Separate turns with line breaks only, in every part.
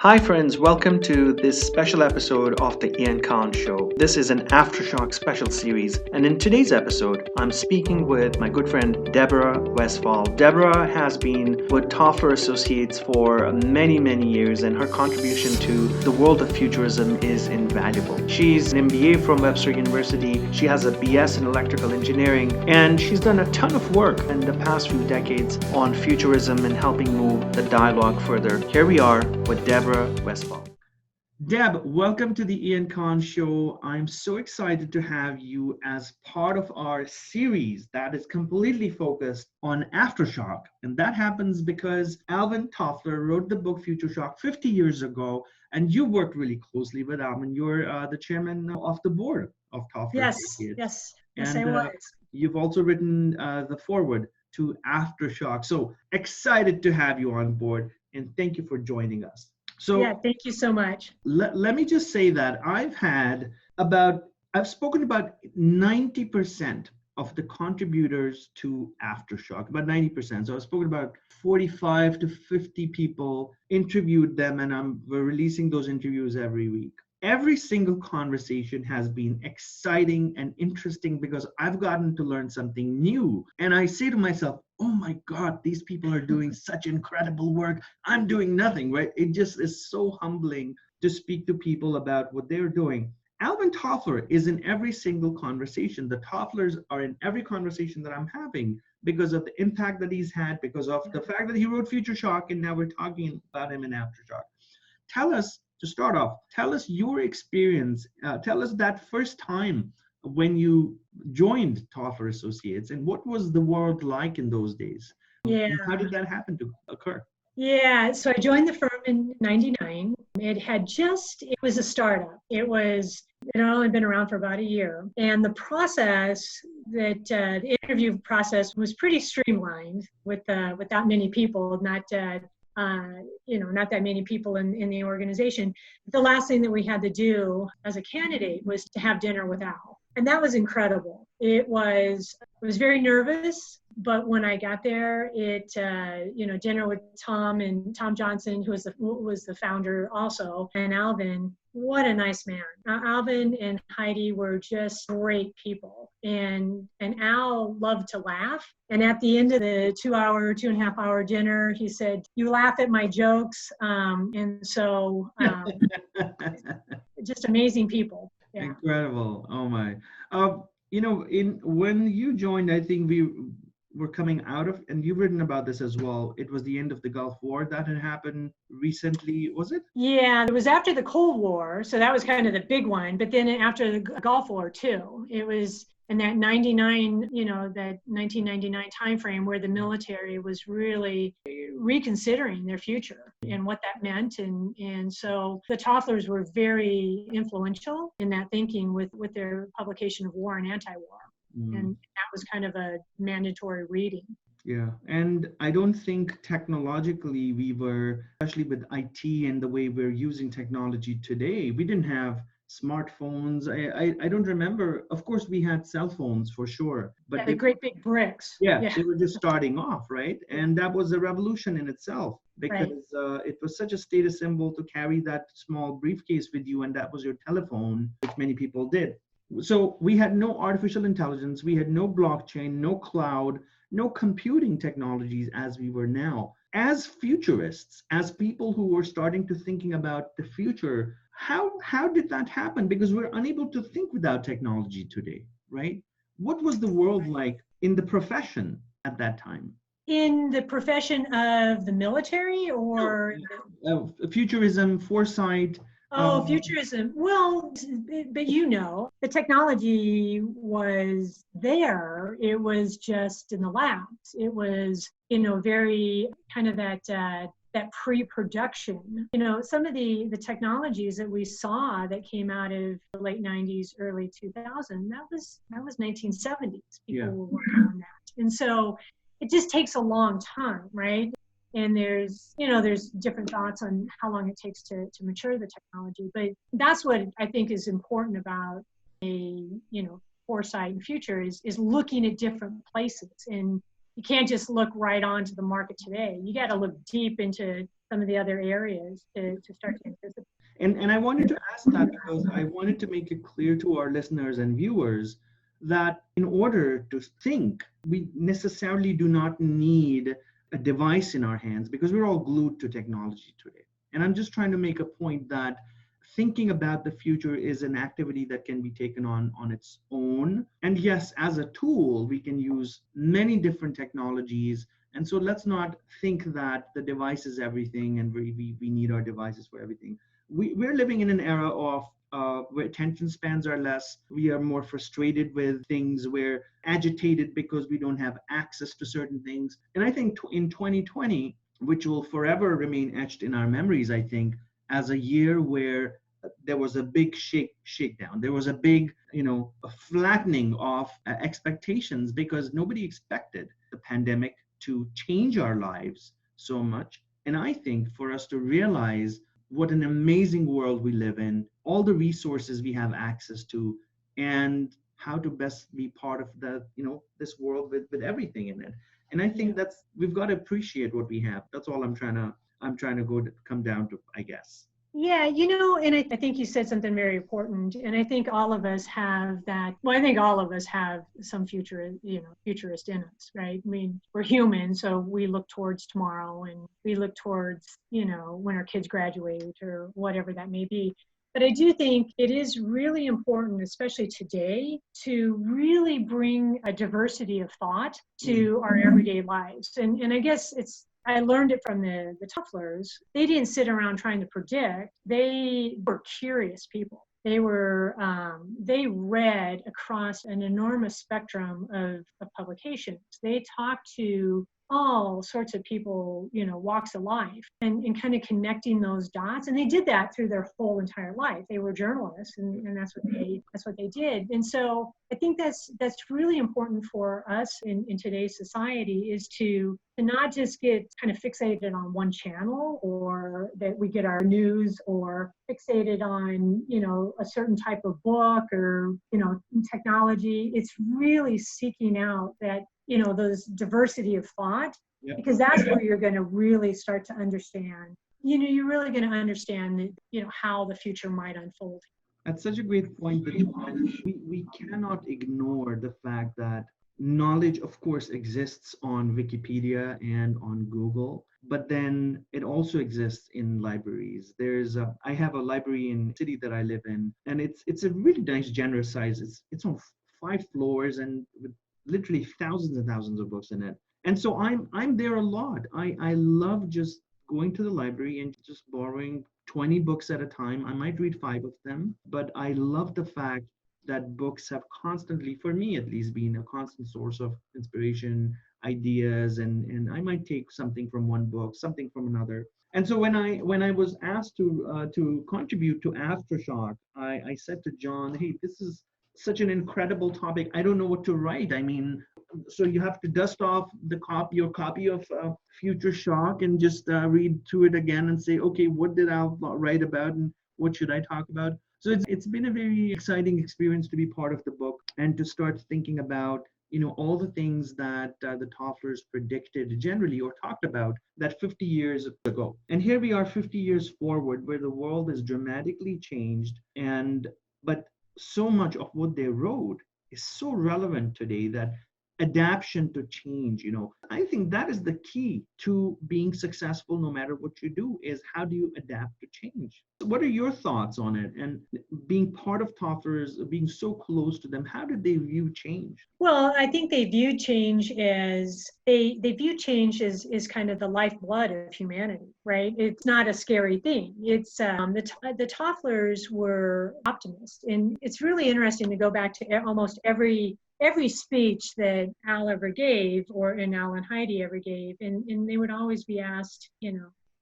Hi friends, welcome to this special episode of the Ian Khan Show. This is an Aftershock special series, and in today's episode, I'm speaking with my good friend Deborah Westphal. Deborah has been with Toffler Associates for many years, and her contribution to the world of futurism is invaluable. She's an MBA from Webster University, she has a BS in electrical engineering, and she's done a ton of work in the past few decades on futurism and helping move the dialogue further. Here we are with Deborah Westphal. Deb, welcome to the Ian Khan Show. I'm so excited to have you as part of our series that is completely focused on Aftershock. And that happens because Alvin Toffler wrote the book Futurist 50 years ago, and you worked really closely with Alvin. You're the chairman of the board of Toffler Associates.
Yes, I was.
You've also written the foreword to Aftershock. So excited to have you on board, and thank you for joining us.
So thank you so much.
Let me just say that I've spoken about 90% of the contributors to Aftershock, about 90%. So I've spoken about 45 to 50 people, interviewed them, and we're releasing those interviews every week. Every single conversation has been exciting and interesting because I've gotten to learn something new. And I say to myself, oh my God, these people are doing such incredible work. I'm doing nothing, right? It just is so humbling to speak to people about what they're doing. Alvin Toffler is in every single conversation. The Tofflers are in every conversation that I'm having because of the impact that he's had, because of the fact that he wrote Futurist, and now we're talking about him in Aftershock. To start off, tell us your experience. Tell us that first time when you joined Toffler Associates, and what was the world like in those days?
Yeah.
And how did that happen to occur?
Yeah, so I joined the firm in '99. It was a startup. It had only been around for about a year. And the process, the interview process was pretty streamlined with that many people, not that many people in the organization. The last thing that we had to do as a candidate was to have dinner with Al. And that was incredible. I was very nervous, but when I got there, dinner with Tom Johnson, who was the founder also, and Alvin, what a nice man. Alvin and Heidi were just great people. And Al loved to laugh. And at the end of the 2.5 hour dinner, he said, "You laugh at my jokes." Just amazing people. Yeah.
Incredible. Oh my. When you joined, I think we were coming out of, and you've written about this as well, it was the end of the Gulf War that had happened recently, was it?
Yeah, it was after the Cold War, so that was kind of the big one. But then after the Gulf War too, it was in that 1999 timeframe where the military was really reconsidering their future and what that meant. And so the Tofflers were very influential in that thinking with their publication of War and Antiwar. And that was kind of a mandatory reading.
Yeah, and I don't think technologically we were, especially with IT and the way we're using technology today, we didn't have smartphones. I don't remember. Of course, we had cell phones for sure,
but the great big bricks.
Yeah, they were just starting off, right? And that was a revolution in itself because it was such a status symbol to carry that small briefcase with you, and that was your telephone, which many people did. So we had no artificial intelligence, we had no blockchain, no cloud, no computing technologies as we were now. As futurists, as people who were starting to thinking about the future, how did that happen? Because we're unable to think without technology today, right? What was the world like in the profession at that time?
In the profession of the military or?
Futurism, Foresight.
Futurism. Well, but the technology was there. It was just in the labs. It was, very kind of that pre-production. Some of the technologies that we saw that came out of the late 90s, early 2000, that was 1970s. People were working on that. And so it just takes a long time, right? And there's different thoughts on how long it takes to mature the technology. But that's what I think is important about foresight and future is looking at different places. And you can't just look right onto the market today. You got to look deep into some of the other areas to start to anticipate.
And I wanted to ask that because I wanted to make it clear to our listeners and viewers that in order to think, we necessarily do not need a device in our hands because we're all glued to technology today. And I'm just trying to make a point that thinking about the future is an activity that can be taken on its own. And yes, as a tool, we can use many different technologies. And so let's not think that the device is everything and we need our devices for everything. We're living in an era of where attention spans are less. We are more frustrated with things. We're agitated because we don't have access to certain things. And I think in 2020, which will forever remain etched in our memories, I think, as a year where there was a big shakedown. There was a big, a flattening of expectations because nobody expected the pandemic to change our lives so much. And I think for us to realize what an amazing world we live in, all the resources we have access to, and how to best be part of the, this world with everything in it. And I think we've got to appreciate what we have. That's all I'm trying to come down to, I guess.
Yeah, and I think you said something very important. And I think all of us have that. Well, I think all of us have some futurist in us, right? I mean, we're human, so we look towards tomorrow and we look towards, when our kids graduate or whatever that may be. But I do think it is really important, especially today, to really bring a diversity of thought to our everyday lives. And I guess I learned it from the Tofflers. They didn't sit around trying to predict. They were curious people. They read across an enormous spectrum of publications. They talked to all sorts of people, walks of life, and kind of connecting those dots. And they did that through their whole entire life. They were journalists, and that's what they did. And so I think that's really important for us in today's society, is to not just get kind of fixated on one channel, or that we get our news, or fixated on, a certain type of book or, technology. It's really seeking out that, those diversity of thought, because that's where you're going to really start to understand, you're really going to understand, how the future might unfold.
That's such a great point. We cannot ignore the fact that knowledge, of course, exists on Wikipedia and on Google, but then it also exists in libraries. I have a library in the city that I live in, and it's a really nice, generous size. It's on 5 floors and with literally thousands and thousands of books in it. And so I'm there a lot. I love just going to the library and just borrowing 20 books at a time. I might read 5 of them, but I love the fact that books have constantly, for me at least, been a constant source of inspiration, ideas, and I might take something from one book, something from another. And so when I was asked to contribute to Aftershock, I said to John, hey, this is such an incredible topic. I don't know what to write. I mean, so you have to dust off your copy of Future Shock and just read through it again and say, okay, what did I write about and what should I talk about? So it's been a very exciting experience to be part of the book and to start thinking about, all the things that the Tofflers predicted generally or talked about that 50 years ago. And here we are 50 years forward, where the world has dramatically changed, but so much of what they wrote is so relevant today, that adaptation to change, I think that is the key to being successful no matter what you do, is how do you adapt to change? What are your thoughts on it? And being part of Tofflers, being so close to them, how did they view change?
Well, I think they view change as is kind of the lifeblood of humanity, right? It's not a scary thing. It's the Tofflers were optimists, and it's really interesting to go back to almost every speech that Al ever gave, and Al and Heidi ever gave, and they would always be asked,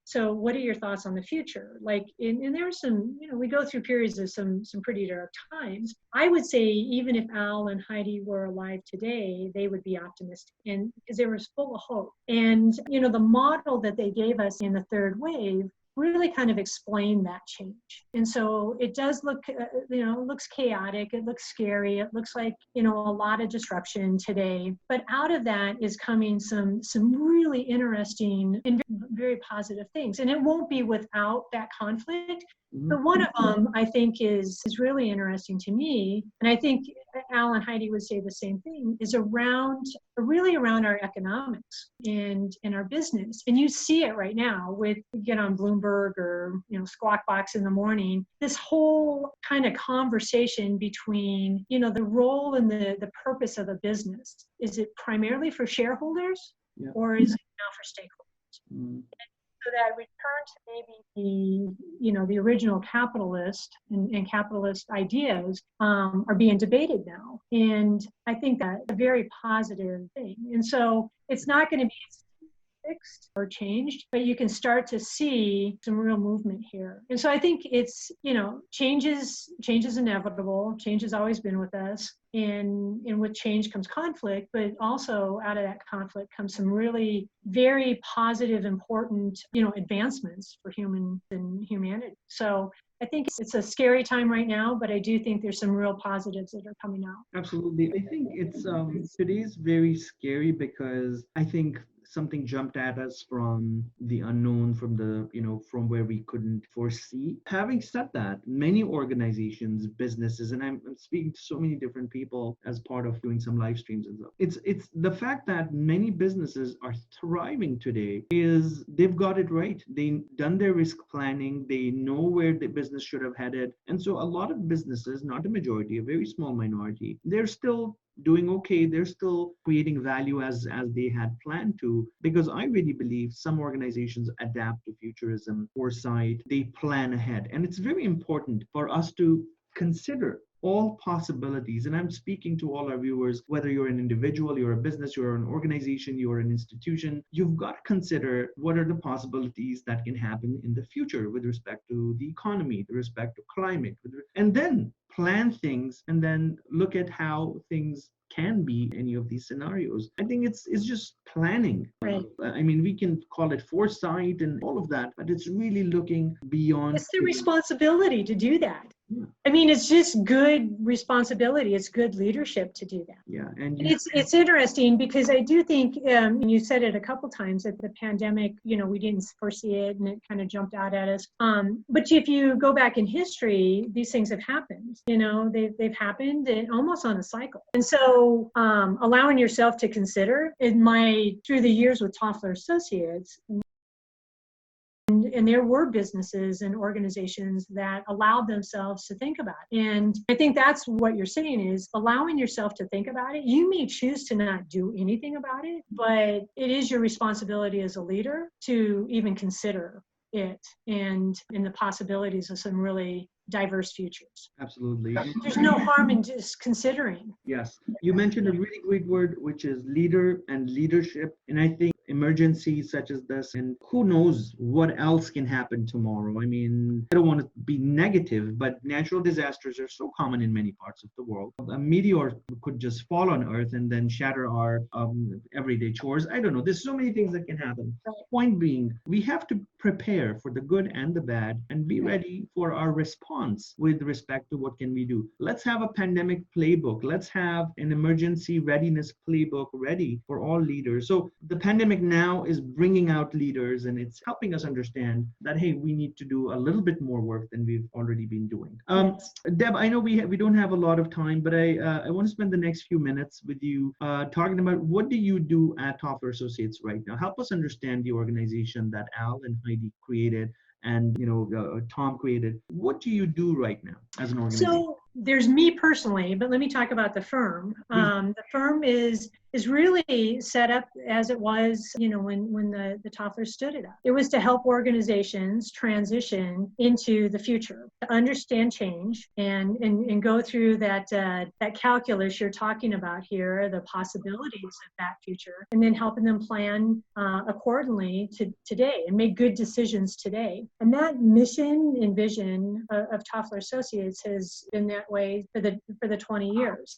so what are your thoughts on the future? And there are some, we go through periods of some pretty dark times. I would say even if Al and Heidi were alive today, they would be optimistic, and because they were full of hope. And, the model that they gave us in the third wave really kind of explain that change. And so it does look, it looks chaotic, it looks scary, it looks like, a lot of disruption today. But out of that is coming some really interesting and very positive things. And it won't be without that conflict. But one of them, I think, is really interesting to me, and I think Al and Heidi would say the same thing, is really around our economics and our business. And you see it right now with, get on Bloomberg or, Squawk Box in the morning, this whole kind of conversation between, the role and the purpose of a business. Is it primarily for shareholders or is it now for stakeholders? So that return to maybe the original capitalist and capitalist ideas are being debated now. And I think that's a very positive thing. And so it's not going to be fixed or changed, but you can start to see some real movement here. And so I think it's, change is inevitable. Change has always been with us. And with change comes conflict, but also out of that conflict comes some really very positive, important, advancements for humans and humanity. So I think it's a scary time right now, but I do think there's some real positives that are coming out.
Absolutely. I think it's today's very scary because I think something jumped at us from the unknown, from where we couldn't foresee. Having said that, many organizations, businesses, and I'm speaking to so many different people as part of doing some live streams and stuff. It's the fact that many businesses are thriving today is they've got it right. They've done their risk planning. They know where the business should have headed. And so a lot of businesses, not a majority, a very small minority, they're still doing okay. They're still creating value as they had planned to, because I really believe some organizations adapt to Futurism, Foresight, they plan ahead. And it's very important for us to consider all possibilities. And I'm speaking to all our viewers, whether you're an individual, you're a business, you're an organization, you're an institution, you've got to consider what are the possibilities that can happen in the future with respect to the economy, with respect to climate, and then plan things and then look at how things can be any of these scenarios. I think it's just planning.
Right.
I mean, we can call it foresight and all of that, but it's really looking beyond.
It's the responsibility to do that.
Yeah.
I mean, it's just good responsibility. It's good leadership to do that.
Yeah,
and it's interesting because I do think, and you said it a couple times, that the pandemic, we didn't foresee it and it kind of jumped out at us. But if you go back in history, these things have happened. They've happened almost on a cycle. And so allowing yourself to consider, through the years with Toffler Associates, and there were businesses and organizations that allowed themselves to think about it. And I think that's what you're saying is allowing yourself to think about it. You may choose to not do anything about it, but it is your responsibility as a leader to even consider it and the possibilities of some really diverse futures.
Absolutely.
There's no harm in just considering.
Yes. You mentioned a really great word, which is leader and leadership. And I think emergencies such as this, and who knows what else can happen tomorrow. I mean, I don't want to be negative, but natural disasters are so common in many parts of the world. A meteor could just fall on Earth and then shatter our everyday chores. I don't know. There's so many things that can happen. Point being, we have to prepare for the good and the bad and be ready for our response with respect to what can we do. Let's have a pandemic playbook. Let's have an emergency readiness playbook ready for all leaders. So the pandemic now is bringing out leaders and it's helping us understand that, hey, we need to do a little bit more work than we've already been doing. Deb, I know we don't have a lot of time, but I want to spend the next few minutes with you talking about what do you do at Toffler Associates right now? Help us understand the organization that Al and Heidi created and Tom created. What do you do right now as an organization?
So there's me personally, but let me talk about the firm. The firm is really set up as it was, when the Toffler stood it up. It was to help organizations transition into the future, to understand change and go through that calculus you're talking about here, the possibilities of that future, and then helping them plan accordingly to today and make good decisions today. And that mission and vision of Toffler Associates has been that way for the 20 years.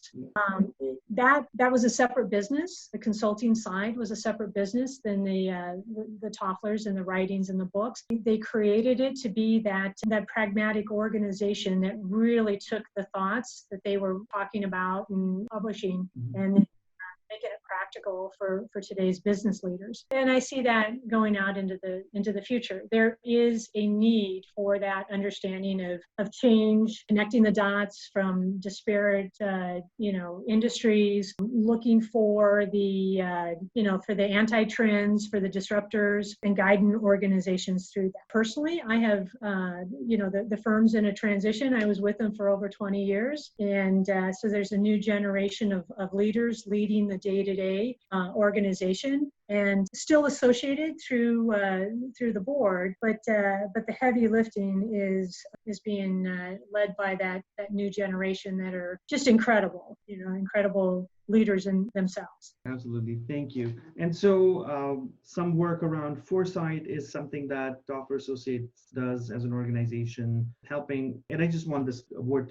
That was a separate business. The consulting side was a separate business than the Tofflers and the writings and the books. They created it to be that pragmatic organization that really took the thoughts that they were talking about and publishing and making it practical for today's business leaders. And I see that going out into the future. There is a need for that understanding of change, connecting the dots from disparate industries, looking for the anti-trends, for the disruptors, and guiding organizations through that. Personally, I have the firm's in a transition. I was with them for over 20 years, and so there's a new generation of leaders leading the day-to-day organization, and still associated through the board, but the heavy lifting is being led by that new generation that are just incredible leaders in themselves.
Absolutely. Thank you. And so some work around Foresight is something that Toffler Associates does as an organization, helping, and I just want this word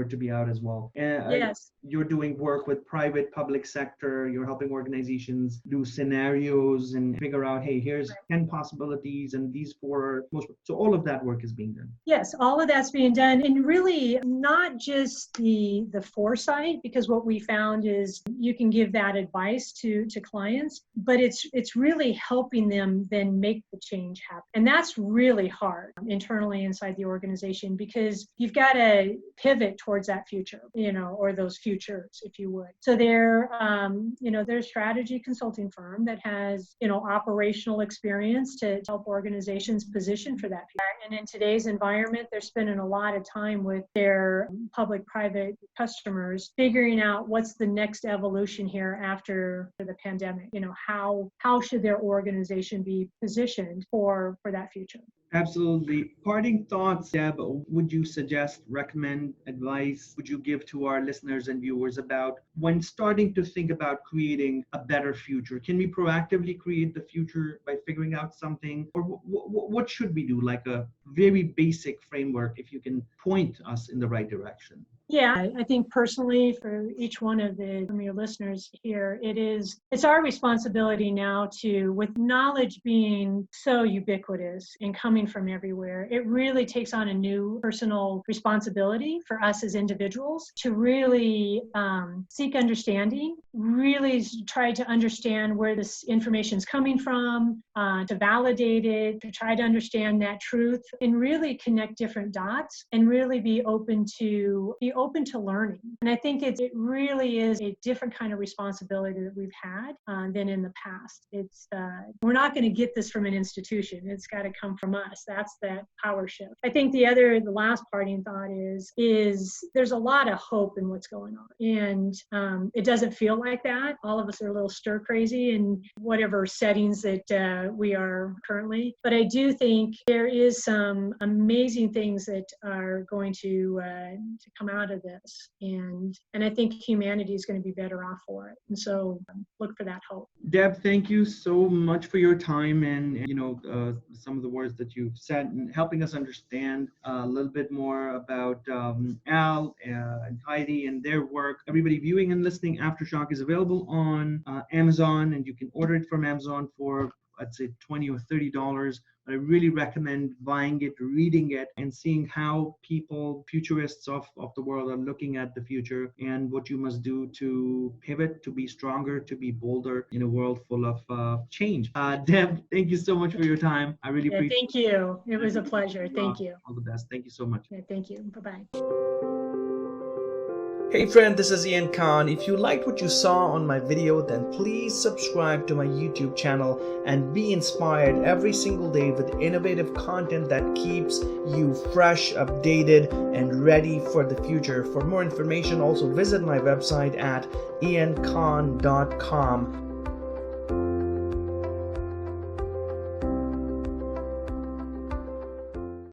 to be out as well.
Yes.
You're doing work with private, public sector, you're helping organizations do scenarios and figure out, hey, here's 10 possibilities and these 4 are most, so all of that work is being done.
Yes, all of that's being done, and really not just the foresight, because what we found is you can give that advice to clients, but it's really helping them then make the change happen. And that's really hard internally inside the organization, because you've got to pivot towards that future, or those futures, if you would. So they're a strategy consulting firm that has, operational experience to help organizations position for that future. And in today's environment, they're spending a lot of time with their public-private customers, figuring out what's the next evolution here after the pandemic. How should their organization be positioned for that future?
Absolutely. Parting thoughts, Deb, would you suggest, recommend, advice, would you give to our listeners and viewers about when starting to think about creating a better future? Can we proactively create the future by figuring out something? Or what should we do? Like a very basic framework, if you can point us in the right direction.
Yeah, I think personally for each one from your listeners here, it's our responsibility now to, with knowledge being so ubiquitous and coming from everywhere, it really takes on a new personal responsibility for us as individuals to really seek understanding, really try to understand where this information is coming from, to validate it, to try to understand that truth, and really connect different dots, and really be open to learning. And I think it really is a different kind of responsibility that we've had than in the past. We're not going to get this from an institution. It's got to come from us. That's that power shift. I think the last parting thought is there's a lot of hope in what's going on. And it doesn't feel like that. All of us are a little stir crazy in whatever settings that we are currently. But I do think there is some amazing things that are going to come out of this. And I think humanity is going to be better off for it. And so look for that hope.
Deb, thank you so much for your time and some of the words that you've said and helping us understand a little bit more about Al and Heidi and their work. Everybody viewing and listening, Aftershock is available on Amazon, and you can order it from Amazon for, I'd say, $20 or $30. I really recommend buying it, reading it, and seeing how futurists of the world are looking at the future and what you must do to pivot, to be stronger, to be bolder in a world full of change. Deb, thank you so much for your time. I really appreciate it.
Thank you. It was a pleasure. Thank you.
All the best. Thank you so much.
Yeah, thank you. Bye-bye.
Hey friend, this is Ian Khan. If you liked what you saw on my video, then please subscribe to my YouTube channel and be inspired every single day with innovative content that keeps you fresh, updated, and ready for the future. For more information, also visit my website at iankhan.com.